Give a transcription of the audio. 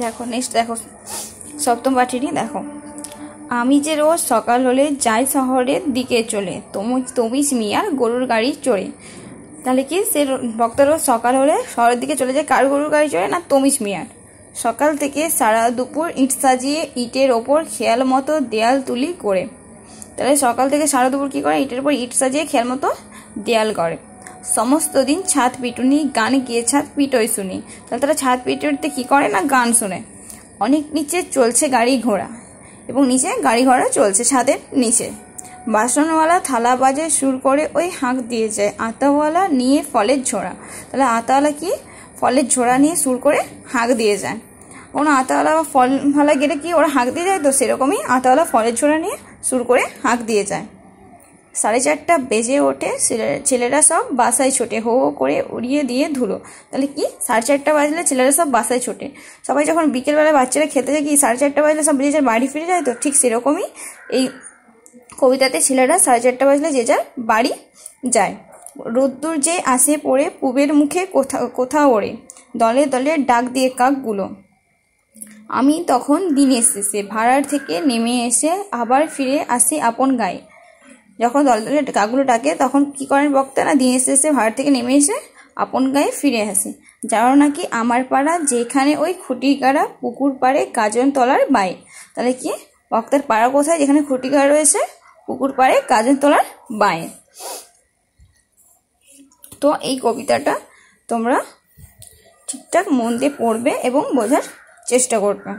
দেখো নেক্সট দেখো সপ্তম পাঠটি দেখো। আমি যে রোজ সকাল হলে যাই শহরের দিকে চলে, তমিস মিয়ার গরুর গাড়ি চড়ে। তাহলে কি সে ভক্ত রোজ সকাল হলে শহরের দিকে চলে যায়, কার গরুর গাড়ি চড়ে? না তমিস মিয়ার। সকাল থেকে সারা দুপুর ইট সাজিয়ে ইটের ওপর খেয়াল মতো দেয়াল তুলি করে। তাহলে সকাল থেকে সারা দুপুর কী করে? ইটের উপর ইট সাজিয়ে খেয়াল মতো দেয়াল করে। সমস্ত দিন ছাদ পিটুনি, গান গিয়ে ছাদ পিটোই শুনি। তাহলে তারা ছাদ পিটুনিতে কী করে? না গান শোনে। অনেক নিচে চলছে গাড়ি ঘোড়া, এবং নিচে গাড়ি ঘোড়া চলছে ছাদের নিচে। বাসনওয়ালা থালা বাজে সুর করে ওই হাঁক দিয়ে যায়, আতাওয়ালা নিয়ে ফলের ঝোড়া। তাহলে আতাওয়ালা কি? ফলের ঝোড়া নিয়ে সুর করে হাঁক দিয়ে যায়। কোনো আতাওয়ালা বা ফল ভালা গেলে কি ওরা হাঁক দিয়ে যায়, তো সেরকমই আতাওয়ালা ফলের ঝোড়া নিয়ে সুর করে হাঁক দিয়ে যায়। 4:30 বেজে ওঠে, ছেলেরা সব বাসায় ছোটে, হো হো করে উড়িয়ে দিয়ে ধুলো। তাহলে কি 4:30 বাজলে ছেলেরা সব বাসায় ছোটে। সবাই যখন বিকেলবেলা বাচ্চারা খেতে যায় কি 4:30 বাজলে সব যে যার বাড়ি ফিরে যায়, তো ঠিক সেরকমই এই কবিতাতে ছেলেরা 4:30 বাজলে যে যার বাড়ি যায়। রোদ্দুর যে আসে পড়ে পুবের মুখে কোথাও ওড়ে, দলে দলে ডাক দিয়ে কাকগুলো। আমি তখন দিনের শেষে ভাড়ার থেকে নেমে এসে আবার ফিরে আসি আপন গায়ে। যখন দলে দলে কাকগুলো ডাকে তখন কি করেন বক্তা? না দিনের শেষে ভাড়ার থেকে নেমে এসে আপন গায়ে ফিরে আসি। যারা নাকি আমার পাড়া যেখানে ওই খুঁটিগাড়া পুকুর পাড়ে গাজন তলার বায়ে। তাহলে কি বক্তার পাড়া কোথায়? যেখানে খুঁটিগাড়া রয়েছে পুকুর পাড়ে গাজন তলার বায়ে। তো এই কবিতাটা তোমরা ঠিকঠাক মন দিয়ে পড়বে এবং বোঝার চেষ্টা করবে।